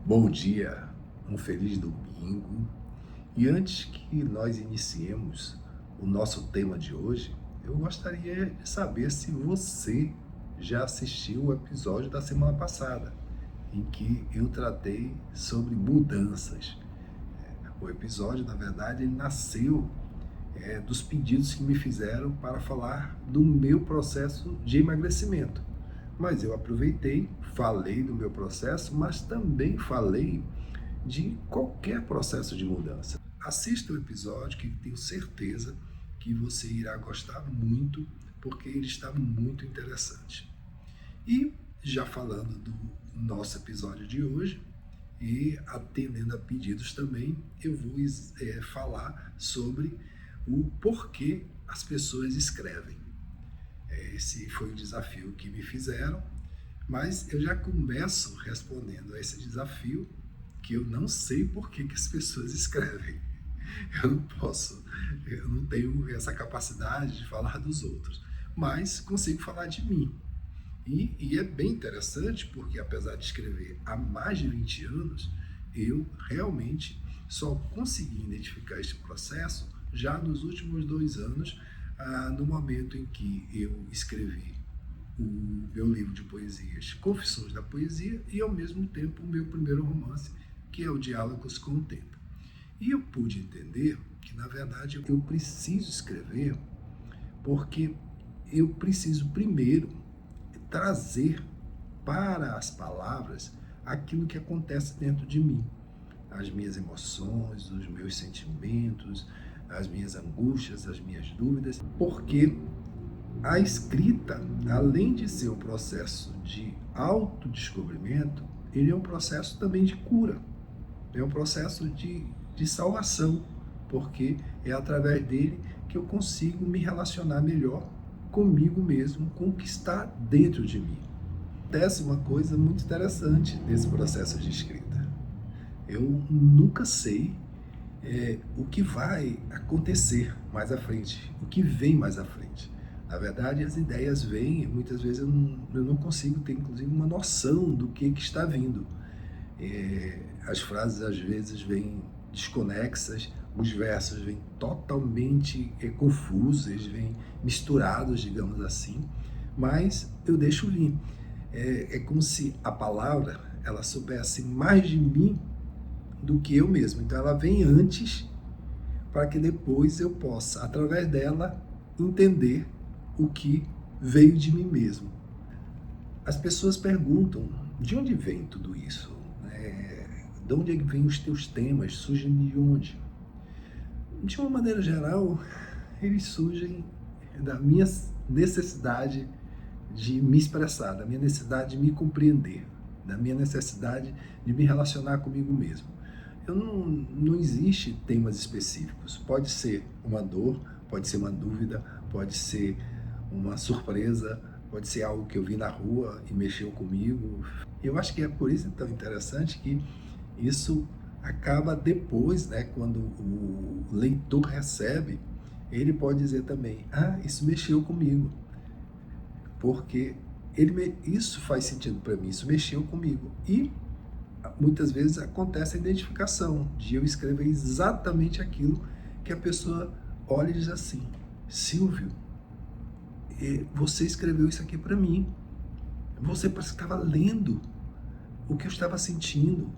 Bom dia, um feliz domingo. E antes que nós iniciemos o nosso tema de hoje, eu gostaria de saber se você já assistiu o episódio da semana passada, em que eu tratei sobre mudanças. O episódio, na verdade, ele nasceu dos pedidos que me fizeram para falar do meu processo de emagrecimento. Mas eu aproveitei, falei do meu processo, mas também falei de qualquer processo de mudança. Assista o episódio que tenho certeza que você irá gostar muito, porque ele está muito interessante. E já falando do nosso episódio de hoje, e atendendo a pedidos também, eu vou falar sobre o porquê as pessoas escrevem. Esse foi o desafio que me fizeram, mas eu já começo respondendo a esse desafio que eu não sei por que as pessoas escrevem. Eu não tenho essa capacidade de falar dos outros, mas consigo falar de mim. E é bem interessante porque, apesar de escrever há mais de 20 anos, eu realmente só consegui identificar este processo já nos últimos 2 anos, no momento em que eu escrevi o meu livro de poesias, Confissões da Poesia, e ao mesmo tempo o meu primeiro romance, que é o Diálogos com o Tempo. E eu pude entender que, na verdade, eu preciso escrever porque eu preciso primeiro trazer para as palavras aquilo que acontece dentro de mim, as minhas emoções, os meus sentimentos, as minhas angústias, as minhas dúvidas, porque a escrita, além de ser um processo de autodescobrimento, ele é um processo também de cura, é um processo de salvação, porque é através dele que eu consigo me relacionar melhor comigo mesmo, com o que está dentro de mim. Acontece uma coisa muito interessante nesse processo de escrita. Eu nunca sei o que vai acontecer mais à frente, o que vem mais à frente. Na verdade, as ideias vêm e muitas vezes eu não consigo ter, inclusive, uma noção do que está vindo. As frases, às vezes, vêm desconexas, os versos vêm totalmente confusos, eles vêm misturados, digamos assim, mas eu deixo vir. É como se a palavra ela soubesse mais de mim do que eu mesmo. Então ela vem antes para que depois eu possa, através dela, entender o que veio de mim mesmo. As pessoas perguntam, de onde vem tudo isso? De onde vêm os teus temas? Surgem de onde? De uma maneira geral, eles surgem da minha necessidade de me expressar, da minha necessidade de me compreender, da minha necessidade de me relacionar comigo mesmo. Não existe temas específicos. Pode ser uma dor, pode ser uma dúvida, pode ser uma surpresa, pode ser algo que eu vi na rua e mexeu comigo. Eu acho que é por isso tão interessante que isso acaba depois, né, quando o leitor recebe, ele pode dizer também, isso mexeu comigo, porque isso faz sentido para mim, isso mexeu comigo. E muitas vezes acontece a identificação, de eu escrever exatamente aquilo que a pessoa olha e diz assim, Silvio, você escreveu isso aqui para mim, você parece que estava lendo o que eu estava sentindo,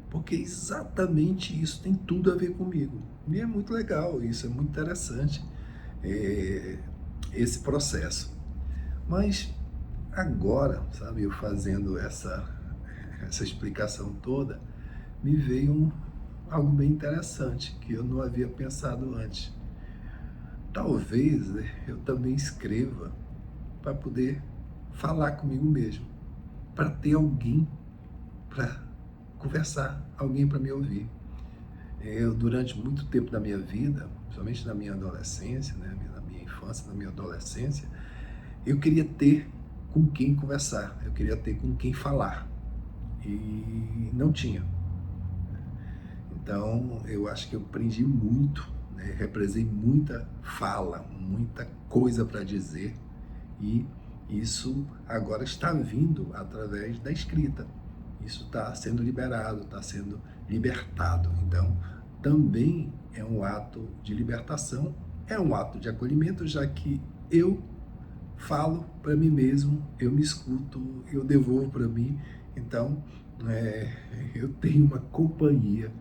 porque exatamente isso tem tudo a ver comigo. E é muito legal isso, é muito interessante esse processo. Mas agora, sabe, eu fazendo essa explicação toda, me veio algo bem interessante, que eu não havia pensado antes. Talvez eu também escreva para poder falar comigo mesmo, para ter alguém para conversar, alguém para me ouvir. Eu, durante muito tempo da minha vida, principalmente na minha adolescência, né, na minha infância, na minha adolescência, eu queria ter com quem conversar, eu queria ter com quem falar, e não tinha. Então, eu acho que eu aprendi muito, né, represei muita fala, muita coisa para dizer, e isso agora está vindo através da escrita. isso está sendo liberado, está sendo libertado. Então, também é um ato de libertação, é um ato de acolhimento, já que eu falo para mim mesmo, eu me escuto, eu devolvo para mim. Então, eu tenho uma companhia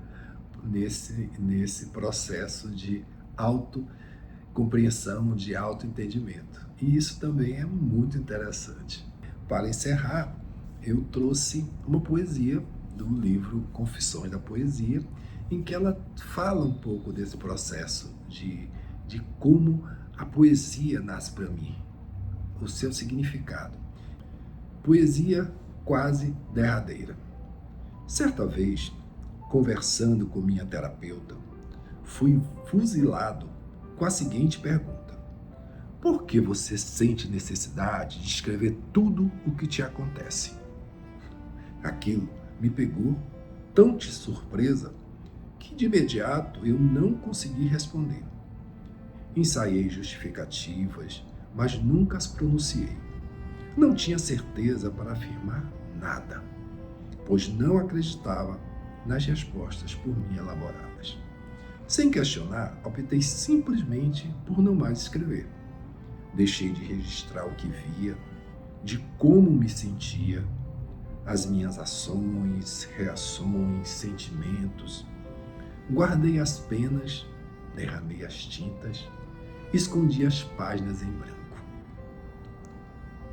nesse processo de autocompreensão, de autoentendimento. E isso também é muito interessante. Para encerrar, eu trouxe uma poesia do livro Confissões da Poesia, em que ela fala um pouco desse processo de como a poesia nasce para mim, o seu significado. Poesia quase derradeira. Certa vez, conversando com minha terapeuta, fui fuzilado com a seguinte pergunta: por que você sente necessidade de escrever tudo o que te acontece? Aquilo me pegou tão de surpresa que de imediato eu não consegui responder. Ensaiei justificativas, mas nunca as pronunciei. Não tinha certeza para afirmar nada, pois não acreditava nas respostas por mim elaboradas. Sem questionar, optei simplesmente por não mais escrever. Deixei de registrar o que via, de como me sentia, as minhas ações, reações, sentimentos. Guardei as penas, derramei as tintas, escondi as páginas em branco.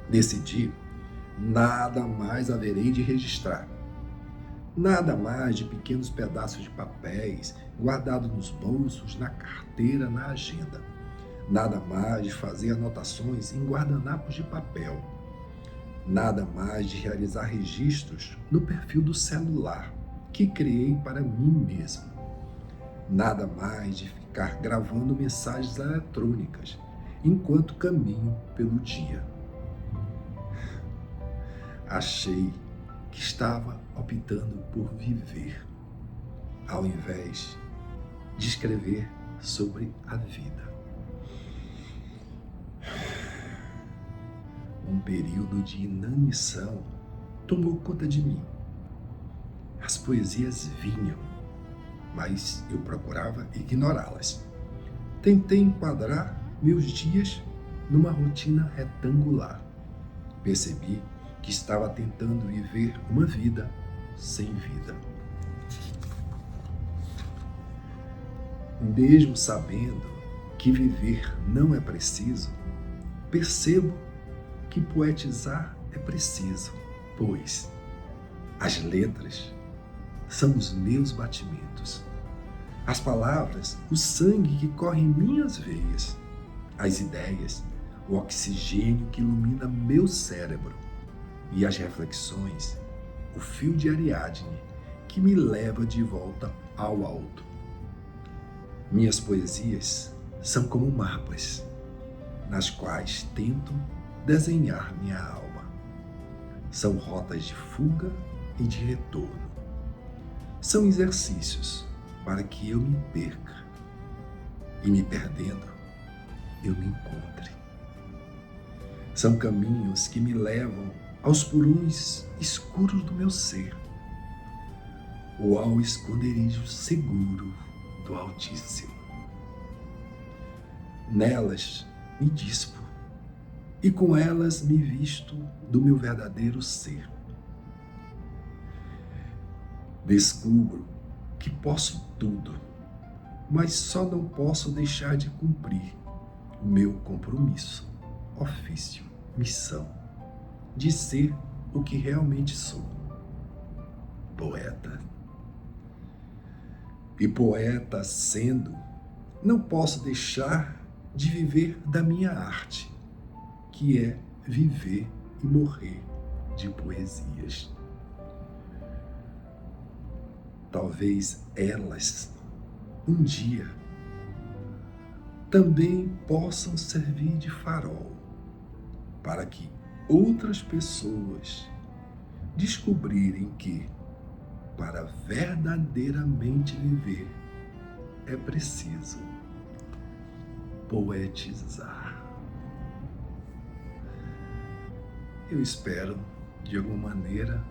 Decidi, nada mais haverei de registrar. Nada mais de pequenos pedaços de papéis guardados nos bolsos, na carteira, na agenda. Nada mais de fazer anotações em guardanapos de papel. Nada mais de realizar registros no perfil do celular que criei para mim mesmo. Nada mais de ficar gravando mensagens eletrônicas enquanto caminho pelo dia. Achei que estava optando por viver, ao invés de escrever sobre a vida. Um período de inanição tomou conta de mim. As poesias vinham, mas eu procurava ignorá-las. Tentei enquadrar meus dias numa rotina retangular. Percebi que estava tentando viver uma vida sem vida. Mesmo sabendo que viver não é preciso, percebo que poetizar é preciso, pois as letras são os meus batimentos, as palavras, o sangue que corre em minhas veias, as ideias, o oxigênio que ilumina meu cérebro, e as reflexões, o fio de Ariadne que me leva de volta ao alto. Minhas poesias são como mapas, nas quais tento desenhar minha alma. São rotas de fuga e de retorno. São exercícios para que eu me perca e, me perdendo, eu me encontre. São caminhos que me levam aos porões escuros do meu ser, ou ao esconderijo seguro do Altíssimo. Nelas me dispo, e com elas me visto do meu verdadeiro ser. Descubro que posso tudo, mas só não posso deixar de cumprir o meu compromisso, ofício, missão, de ser o que realmente sou, poeta. E poeta sendo, não posso deixar de viver da minha arte, que é viver e morrer de poesias. Talvez elas, um dia, também possam servir de farol para que outras pessoas descobrirem que, para verdadeiramente viver, é preciso poetizar. Eu espero, de alguma maneira,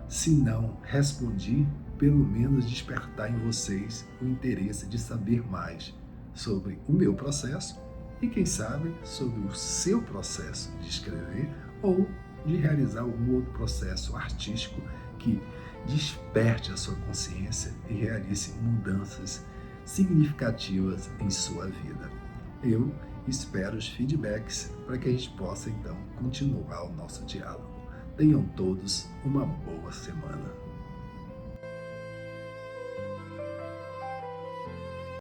Se não respondi, pelo menos despertar em vocês o interesse de saber mais sobre o meu processo e, quem sabe, sobre o seu processo de escrever ou de realizar algum outro processo artístico que desperte a sua consciência e realize mudanças significativas em sua vida. Eu espero os feedbacks para que a gente possa então continuar o nosso diálogo. Tenham todos uma boa semana.